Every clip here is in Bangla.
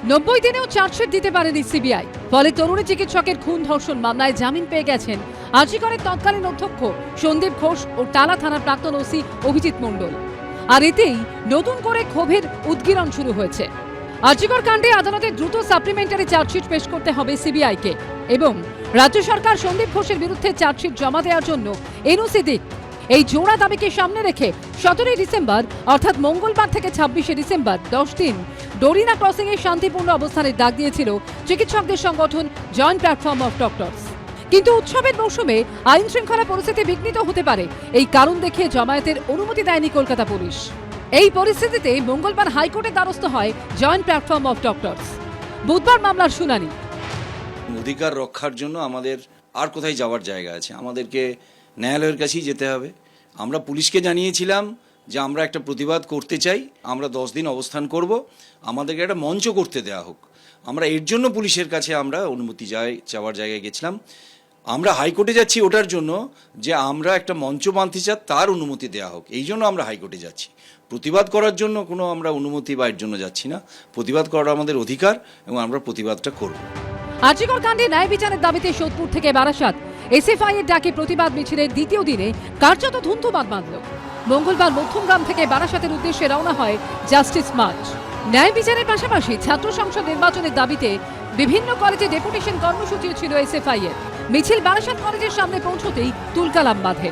90 দিনেও চার্জশিট দিতে পারেনি সিবিআই। ফলে তরুণী চিকিৎসকের খুন ধর্ষণ মামলায় জামিন পেয়ে গেছেন আরজিকরের তৎকালীন অধ্যক্ষ সন্দীপ ঘোষ ও টালা থানার প্রাক্তন ওসি অভিজিৎ মণ্ডল। আর এতেই নতুন করে ক্ষোভের উদ্গীরণ শুরু হয়েছে। আরজিকর কাণ্ডে আদালতে দ্রুত সাপ্লিমেন্টারি চার্জশিট পেশ করতে হবে সিবিআইকে এবং রাজ্য সরকার সন্দীপ ঘোষের বিরুদ্ধে চার্জশিট জমা দেওয়ার জন্য এনওসি দিক। এই জোড়া দাবিকে সামনে রেখে 17 ডিসেম্বর অর্থাৎ মঙ্গলবার থেকে 26শে ডিসেম্বর 10 দিন ডোরিনা ক্রসিং এ শান্তিপূর্ণ অবস্থানের ডাক দিয়েছিল চিকিৎসকদের সংগঠন জয়েন্ট প্ল্যাটফর্ম অফ ডক্টরস। কিন্তু উৎসবের মৌসুমে আইন শৃঙ্খলা পরিস্থিতি বিঘ্নিত হতে পারে এই কারণ দেখিয়ে জমায়েতের অনুমতি দেয়নি কলকাতা পুলিশ। এই পরিস্থিতিতে মঙ্গলবার হাইকোর্টের দ্বারস্থ হয় জয়েন্ট প্ল্যাটফর্ম অফ ডক্টরস। বুধবার মামলার শুনানি। অধিকার রক্ষার জন্য আমাদের আর কোথায় যাওয়ার জায়গা আছে? আমাদেরকে ন্যায়ালয়ের কাছেই যেতে হবে। আমরা পুলিশকে জানিয়েছিলাম যে আমরা একটা প্রতিবাদ করতে চাই, আমরা 10 দিন অবস্থান করব, আমাদেরকে একটা মঞ্চ করতে দেওয়া হোক। আমরা এর জন্য পুলিশের কাছে আমরা অনুমতি চাওয়ার জায়গায় গেছিলাম। আমরা হাইকোর্টে যাচ্ছি ওটার জন্য যে আমরা একটা মঞ্চ বাঁধতে চাই, তার অনুমতি দেওয়া হোক। এই জন্য আমরা হাইকোর্টে যাচ্ছি। প্রতিবাদ করার জন্য কোনো আমরা অনুমতি বা এর জন্য যাচ্ছি না। প্রতিবাদ করা আমাদের অধিকার এবং আমরা প্রতিবাদটা করব। আরজিকর কাণ্ডে ন্যায় বিচারের দাবিতে সোদপুর থেকে বারাসাত এসএফআই এর ডাকে প্রতিবাদ মিছিলের দ্বিতীয় দিনে কার্যত ধুন্ধুমাদ বাঁধল। মঙ্গলবার মধ্যমগ্রাম থেকে বারাসাতের উদ্দেশ্যে রওনা হয় জাস্টিস মার্চ। ন্যায় বিচারের পাশাপাশি ছাত্র সংসদ নির্বাচনের দাবিতে বিভিন্ন কলেজে ডেপুটেশন কর্মসূচিও ছিল এসএফআই এর। মিছিল বারাসাত কলেজের সামনে পৌঁছতেই তুলকালাম বাঁধে।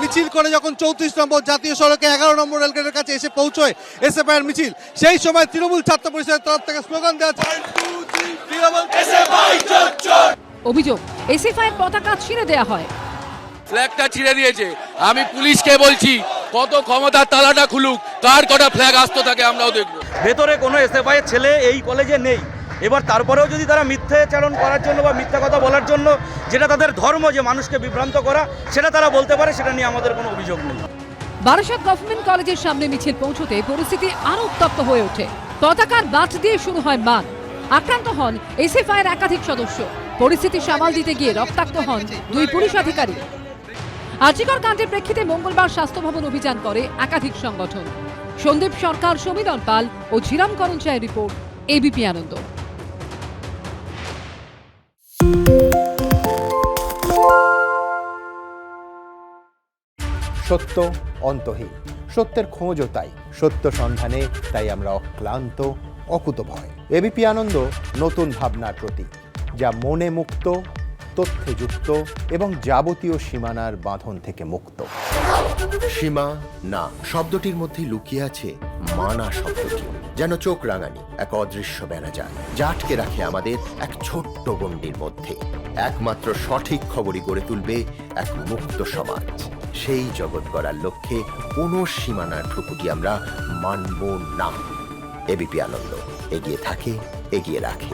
মিছিল করে যখন 34 নম্বর জাতীয় সড়কে 11 নম্বর রেলগেটের কাছে এসে পৌঁছয় এসএফআই এর মিছিল, সেই সময় তৃণমূল ছাত্র পরিষদের তরফ থেকে স্লোগান দেওয়া অভিযোগ এসএফআই এর পতাকা ছিঁড়ে দেওয়া হয়। ফ্ল্যাগটা ছিঁড়ে দিয়েছে। আমি পুলিশকে বলছি কত ক্ষমতার তালাটা খুলুক, কার কটা ফ্ল্যাগ আসতে থাকে আমরাও দেখব। ভেতরে কোনো এসএফআই এর ছেলে এই কলেজে নেই। এবার তারপরেও যদি তারা মিথ্যাচারণ করার জন্য বা মিথ্যা কথা বলার জন্য, যেটা তাদের ধর্ম যে মানুষকে বিভ্রান্ত করা, সেটা তারা বলতে পারে, সেটা নিয়ে আমাদের কোনো অভিযোগ নেই। বারাসাত গভর্নমেন্ট কলেজের সামনে মিছিল পৌঁছতে পরিস্থিতি আরো উত্তপ্ত হয়ে ওঠে। পতাকার বাঁধ দিয়ে শুরু হয় মান। আক্রান্ত হন এসএফআই এর একাধিক সদস্য। পরিস্থিতি সামাল দিতে গিয়ে রক্তাক্ত হন 2 পুলিশ আধিকারিক। আরজিকর কাণ্ডের প্রেক্ষিতে মঙ্গলবার স্বাস্থ্য ভবন অভিযান করে একাধিক সংগঠন। সন্দীপ সরকার, সমীরণ পাল ও ঝিরাম করঞ্চায়ের রিপোর্ট, এবিপি আনন্দ। সত্য অন্তহীন, সত্যের খোঁজও তাই, সত্য সন্ধানে তাই আমরা অক্লান্ত, অকুতভয়। এবিপি আনন্দ নতুন ভাবনার প্রতীক, যা মনে মুক্ত, তথ্যে যুক্ত এবং যাবতীয় সীমানার বাঁধন থেকে মুক্ত। সীমা না শব্দটির মধ্যে লুকিয়ে আছে মানা শব্দটি, যেন চোখ রাঙানি এক অদৃশ্য বেড়াজাল, যা আটকে রাখে আমাদের এক ছোট্ট গণ্ডির মধ্যে। একমাত্র সঠিক খবরই গড়ে তুলবে এক মুক্ত সমাজ। সেই জগৎ গড়ার লক্ষ্যে কোনো সীমানার ঠুকুটি আমরা মানব না। এবিপি আনন্দ এগিয়ে থাকে, এগিয়ে রাখে।